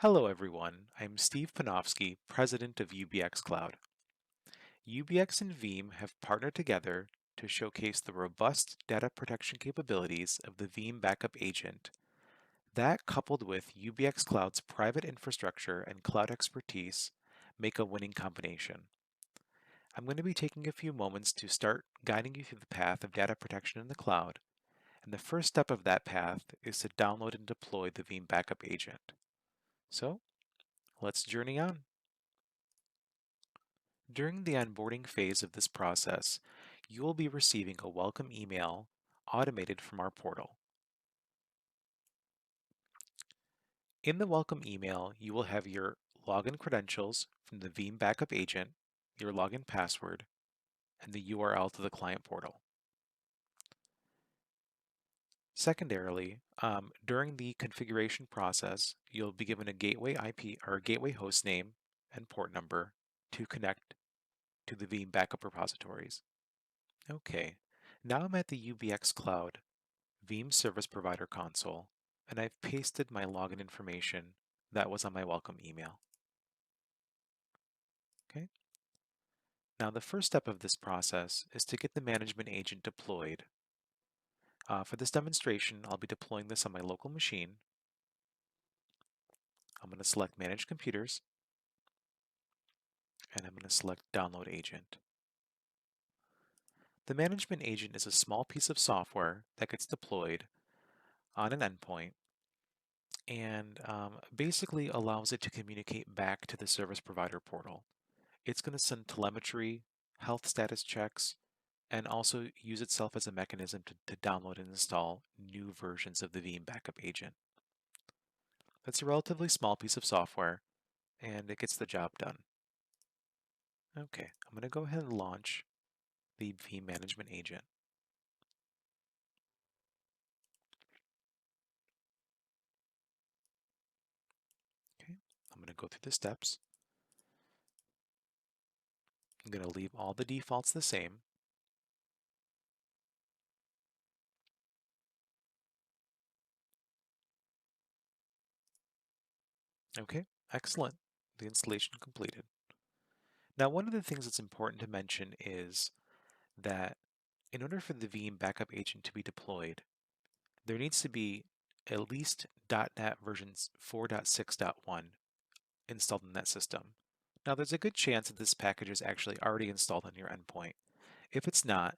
Hello everyone, I'm Steve Panofsky, President of UBX Cloud. UBX and Veeam have partnered together to showcase the robust data protection capabilities of the Veeam Backup Agent. That, coupled with UBX Cloud's private infrastructure and cloud expertise, make a winning combination. I'm going to be taking a few moments to start guiding you through the path of data protection in the cloud, and the first step of that path is to download and deploy the Veeam Backup Agent. So, let's journey on. During the onboarding phase of this process, you will be receiving a welcome email automated from our portal. In the welcome email, you will have your login credentials from the Veeam Backup Agent, your login password, and the URL to the client portal. Secondarily, during the configuration process, you'll be given a gateway IP or a gateway host name and port number to connect to the Veeam backup repositories. Okay, now I'm at the UBX Cloud Veeam Service Provider console, and I've pasted my login information that was on my welcome email. Okay. Now the first step of this process is to get the management agent deployed. For this demonstration, I'll be deploying this on my local machine. I'm going to select Manage Computers, and I'm going to select Download Agent. The management agent is a small piece of software that gets deployed on an endpoint and basically allows it to communicate back to the service provider portal. It's going to send telemetry, health status checks, and also use itself as a mechanism to download and install new versions of the Veeam Backup Agent. That's a relatively small piece of software, and it gets the job done. Okay, I'm going to go ahead and launch the Veeam Management Agent. Okay, I'm going to go through the steps. I'm going to leave all the defaults the same. Okay, excellent. The installation completed. Now, one of the things that's important to mention is that in order for the Veeam Backup Agent to be deployed, there needs to be at least .NET versions 4.6.1 installed in that system. Now, there's a good chance that this package is actually already installed on your endpoint. If it's not,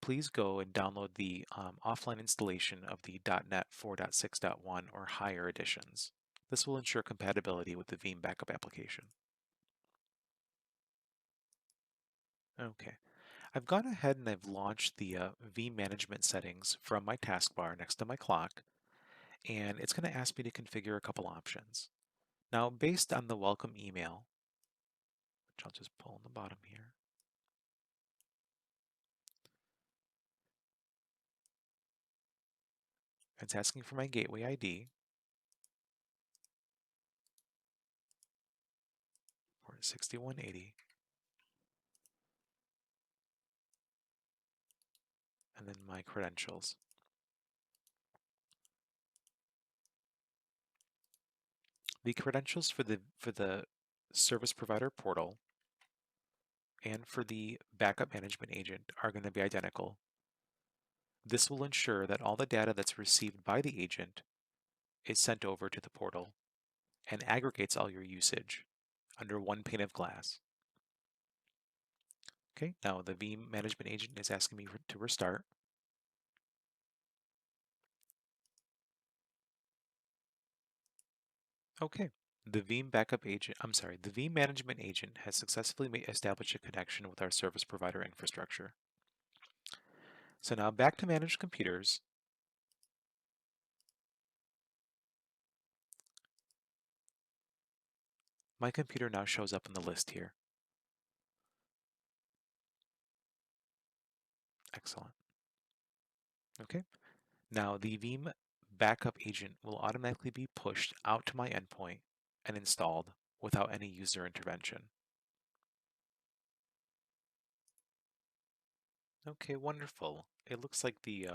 please go and download the offline installation of the .NET 4.6.1 or higher editions. This will ensure compatibility with the Veeam backup application. Okay, I've gone ahead and I've launched the Veeam management settings from my taskbar next to my clock, and it's going to ask me to configure a couple options. Now, based on the welcome email, which I'll just pull on the bottom here, it's asking for my gateway ID, port 6180, and then my credentials. The credentials for the service provider portal and for the backup management agent are going to be identical. This will ensure that all the data that's received by the agent is sent over to the portal and aggregates all your usage under one pane of glass. Okay, now the Veeam management agent is asking me to restart. Okay, the Veeam backup agent, the Veeam management agent has successfully established a connection with our service provider infrastructure. So now back to managed computers. My computer now shows up in the list here. Excellent. Okay, now the Veeam backup agent will automatically be pushed out to my endpoint and installed without any user intervention. Okay, wonderful. It looks like the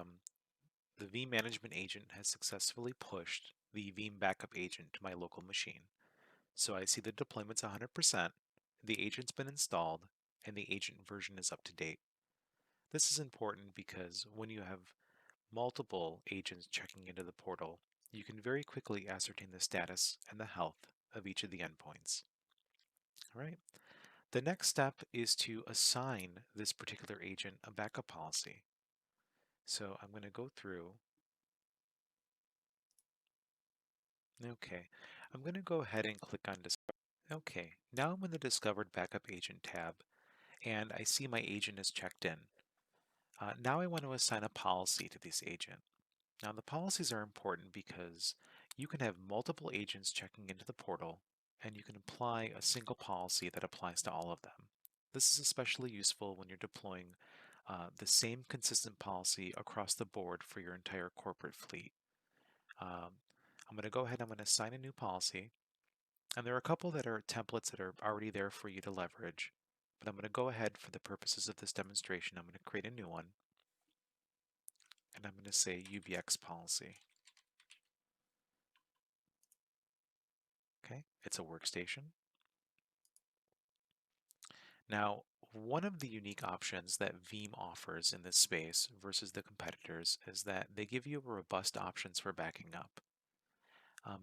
Veeam management agent has successfully pushed the Veeam backup agent to my local machine. So I see the deployment's 100%, the agent's been installed, and the agent version is up to date. This is important because when you have multiple agents checking into the portal, you can very quickly ascertain the status and the health of each of the endpoints. All right. The next step is to assign this particular agent a backup policy. So I'm going to go through. Okay. I'm going to go ahead and click on Discover. Okay. Now I'm in the Discovered Backup Agent tab, and I see my agent is checked in. Now I want to assign a policy to this agent. Now the policies are important because you can have multiple agents checking into the portal, and you can apply a single policy that applies to all of them. This is especially useful when you're deploying the same consistent policy across the board for your entire corporate fleet. I'm going to go ahead and I'm going to assign a new policy. And there are a couple that are templates that are already there for you to leverage. But I'm going to go ahead for the purposes of this demonstration. I'm going to create a new one. And I'm going to say UBX policy. Okay, it's a workstation. Now, one of the unique options that Veeam offers in this space versus the competitors is that they give you robust options for backing up.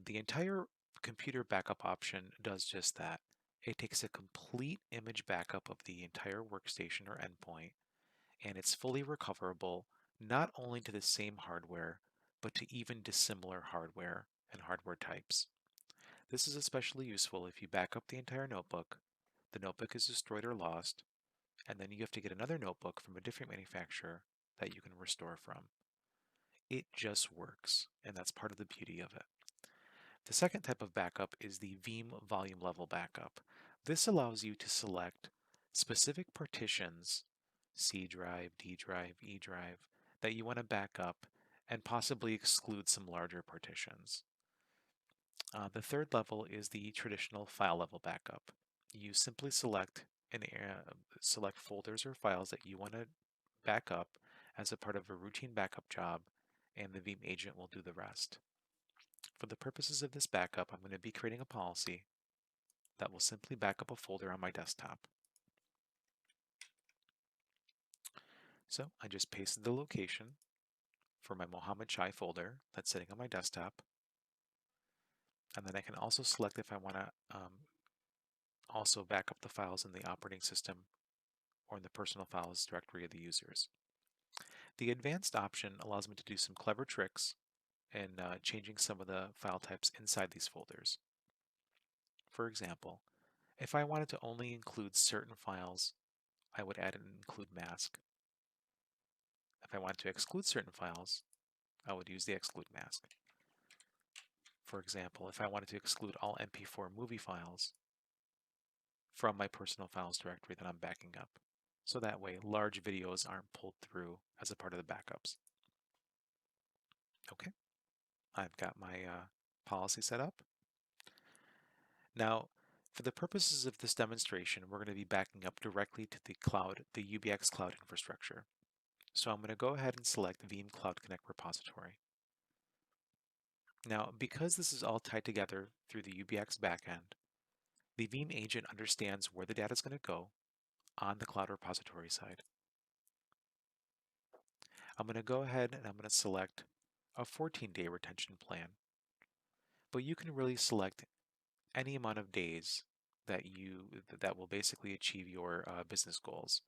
The entire computer backup option does just that. It takes a complete image backup of the entire workstation or endpoint, and it's fully recoverable not only to the same hardware, but to even dissimilar hardware and hardware types. This is especially useful if you back up the entire notebook, the notebook is destroyed or lost, and then you have to get another notebook from a different manufacturer that you can restore from. It just works, and that's part of the beauty of it. The second type of backup is the Veeam volume level backup. This allows you to select specific partitions, C drive, D drive, E drive, that you want to back up and possibly exclude some larger partitions. The third level is the traditional file level backup. You simply select folders or files that you want to back up as a part of a routine backup job, and the Veeam agent will do the rest. For the purposes of this backup, I'm going to be creating a policy that will simply back up a folder on my desktop. So I just pasted the location for my Mohammed Chai folder that's sitting on my desktop. And then I can also select if I want to also back up the files in the operating system or in the personal files directory of the users. The advanced option allows me to do some clever tricks in changing some of the file types inside these folders. For example, if I wanted to only include certain files, I would add an include mask. If I wanted to exclude certain files, I would use the exclude mask. For example, if I wanted to exclude all MP4 movie files from my personal files directory that I'm backing up, so that way large videos aren't pulled through as a part of the backups. Okay, I've got my policy set up. Now, for the purposes of this demonstration, we're going to be backing up directly to the cloud, the UBX Cloud infrastructure. So I'm going to go ahead and select Veeam Cloud Connect repository. Now, because this is all tied together through the UBX backend, the Veeam agent understands where the data is going to go on the cloud repository side. I'm going to go ahead and I'm going to select a 14-day retention plan, but you can really select any amount of days that will basically achieve your business goals.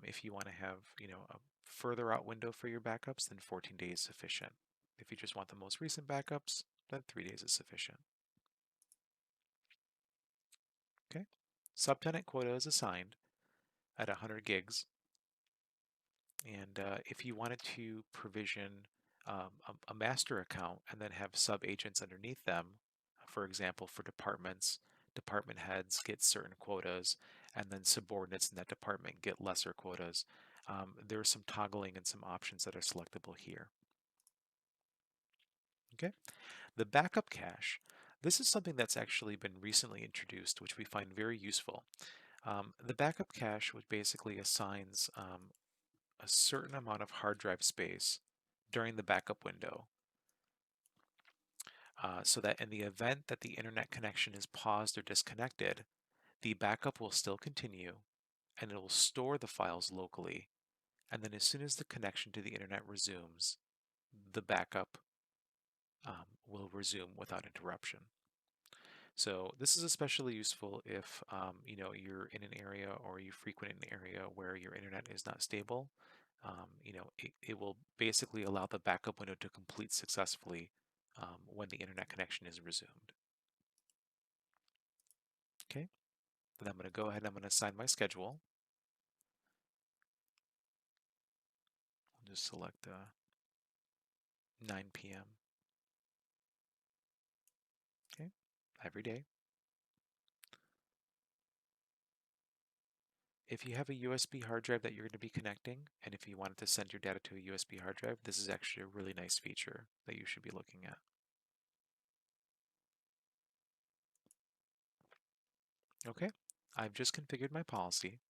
If you want to have a further out window for your backups, then 14 days is sufficient. If you just want the most recent backups, then 3 days is sufficient. Okay, subtenant quota is assigned at 100 gigs. And if you wanted to provision a master account and then have sub-agents underneath them, for example, for departments, department heads get certain quotas, and then subordinates in that department get lesser quotas. There's some toggling and some options that are selectable here. Okay, the backup cache. This is something that's actually been recently introduced, which we find very useful. The backup cache, which basically assigns a certain amount of hard drive space during the backup window. so that in the event that the internet connection is paused or disconnected, the backup will still continue and it will store the files locally. And then as soon as the connection to the internet resumes, the backup will resume without interruption. So this is especially useful if you're in an area or you frequent an area where your internet is not stable. It will basically allow the backup window to complete successfully when the internet connection is resumed. Okay, then I'm going to go ahead and I'm going to assign my schedule. I'll just select 9 p.m. Okay, every day. If you have a USB hard drive that you're going to be connecting, and if you wanted to send your data to a USB hard drive, this is actually a really nice feature that you should be looking at. Okay, I've just configured my policy.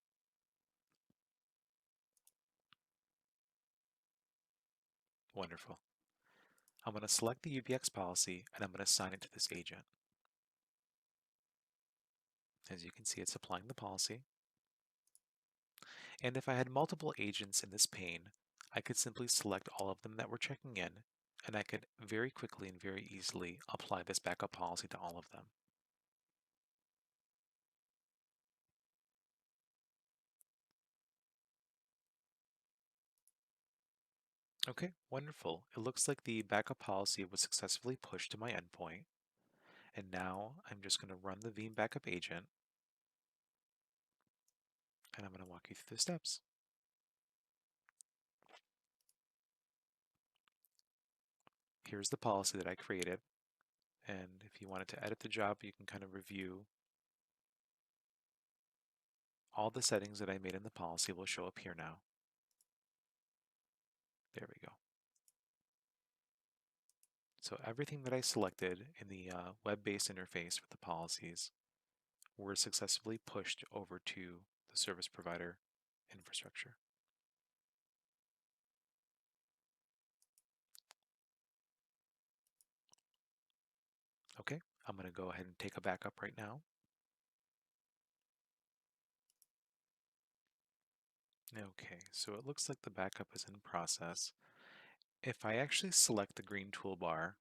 Wonderful. I'm going to select the UBX policy and I'm going to assign it to this agent. As you can see, it's applying the policy. And if I had multiple agents in this pane, I could simply select all of them that were checking in, and I could very quickly and very easily apply this backup policy to all of them. Okay, wonderful. It looks like the backup policy was successfully pushed to my endpoint. And now I'm just going to run the Veeam backup agent, and I'm going to walk you through the steps. Here's the policy that I created. And if you wanted to edit the job, you can kind of review all the settings that I made in the policy will show up here now. There we go. So everything that I selected in the web-based interface with the policies were successfully pushed over to the service provider infrastructure. Okay, I'm going to go ahead and take a backup right now. Okay, so it looks like the backup is in process. If I actually select the green toolbar,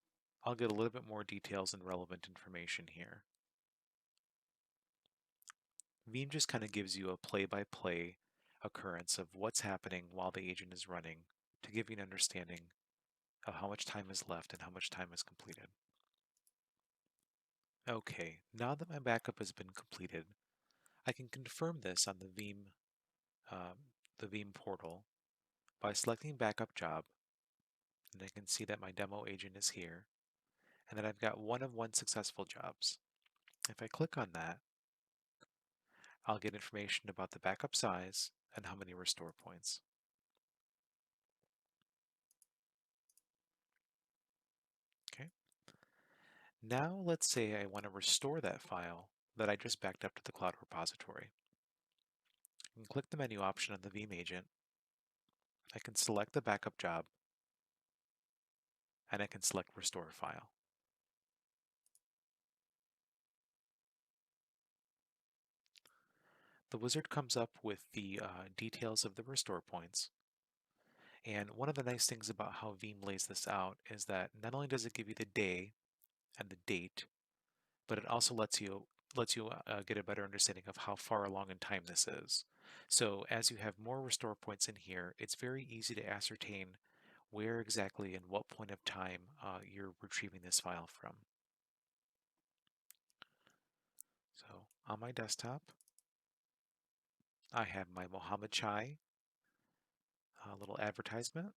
I'll get a little bit more details and relevant information here. Veeam just kind of gives you a play-by-play occurrence of what's happening while the agent is running to give you an understanding of how much time is left and how much time is completed. Okay, now that my backup has been completed, I can confirm this on the Veeam portal by selecting Backup Job, and I can see that my demo agent is here, and that I've got one of one successful jobs. If I click on that, I'll get information about the backup size and how many restore points. Okay. Now let's say I want to restore that file that I just backed up to the cloud repository. I can click the menu option on the Veeam agent. I can select the backup job, and I can select Restore File. The wizard comes up with the details of the restore points. And one of the nice things about how Veeam lays this out is that not only does it give you the day and the date, but it also lets you get a better understanding of how far along in time this is. So as you have more restore points in here, it's very easy to ascertain where exactly and what point of time you're retrieving this file from. So on my desktop, I have my Mohammed Chai little advertisement.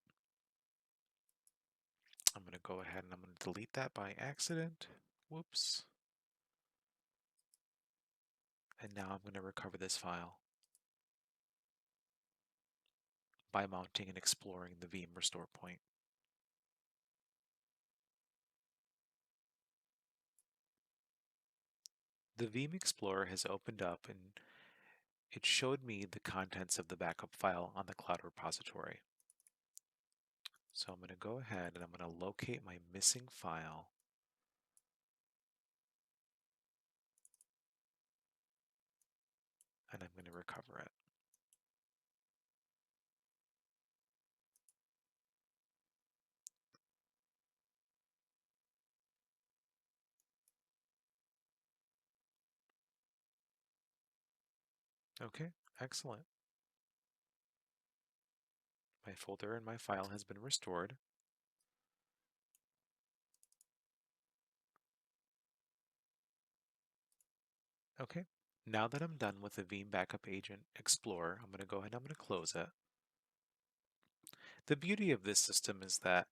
I'm going to go ahead and I'm going to delete that by accident. Whoops. And now I'm going to recover this file by mounting and exploring the Veeam restore point. The Veeam Explorer has opened up and it showed me the contents of the backup file on the cloud repository. So I'm going to go ahead and I'm going to locate my missing file and I'm going to recover it. Okay, excellent. My folder and my file has been restored. Okay, now that I'm done with the Veeam Backup Agent Explorer, I'm going to go ahead and I'm going to close it. The beauty of this system is that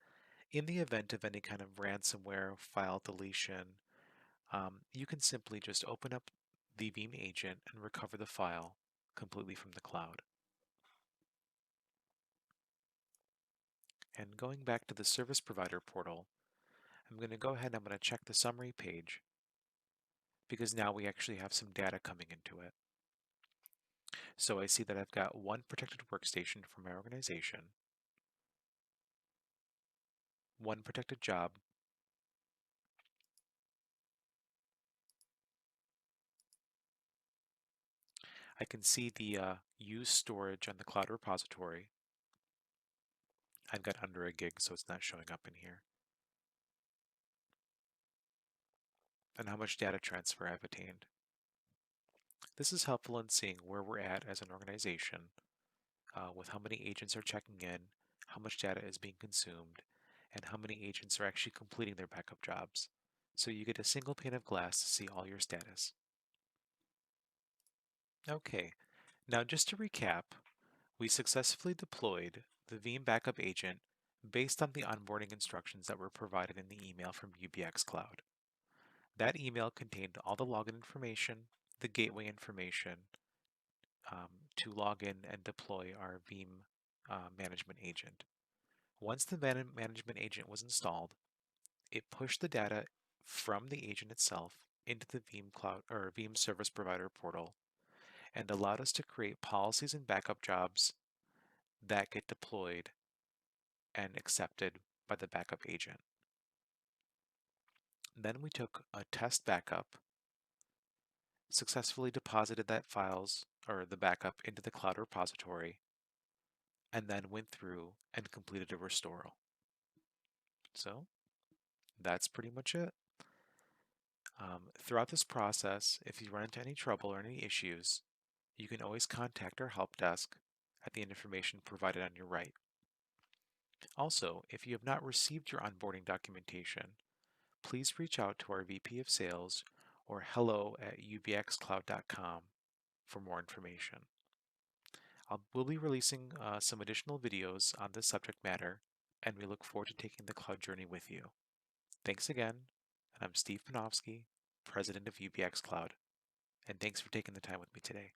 in the event of any kind of ransomware file deletion, you can simply just open up the Veeam agent and recover the file completely from the cloud. And going back to the service provider portal, I'm going to go ahead and I'm going to check the summary page because now we actually have some data coming into it. So I see that I've got one protected workstation for my organization, one protected job, I can see the used storage on the cloud repository. I've got under a gig, so it's not showing up in here. And how much data transfer I've attained. This is helpful in seeing where we're at as an organization, with how many agents are checking in, how much data is being consumed, and how many agents are actually completing their backup jobs. So you get a single pane of glass to see all your status. Okay, now just to recap, we successfully deployed the Veeam Backup Agent based on the onboarding instructions that were provided in the email from UBX Cloud. That email contained all the login information, the gateway information to log in and deploy our Veeam management agent. Once the management agent was installed, it pushed the data from the agent itself into the Veeam Cloud or Veeam Service Provider portal and allowed us to create policies and backup jobs that get deployed and accepted by the backup agent. Then we took a test backup, successfully deposited that files or the backup into the cloud repository, and then went through and completed a restore. So that's pretty much it. Throughout this process, if you run into any trouble or any issues, you can always contact our help desk at the information provided on your right. Also, if you have not received your onboarding documentation, please reach out to our VP of Sales or hello@ubxcloud.com for more information. We'll be releasing some additional videos on this subject matter, and we look forward to taking the cloud journey with you. Thanks again, and I'm Steve Panofsky, President of UBX Cloud, and thanks for taking the time with me today.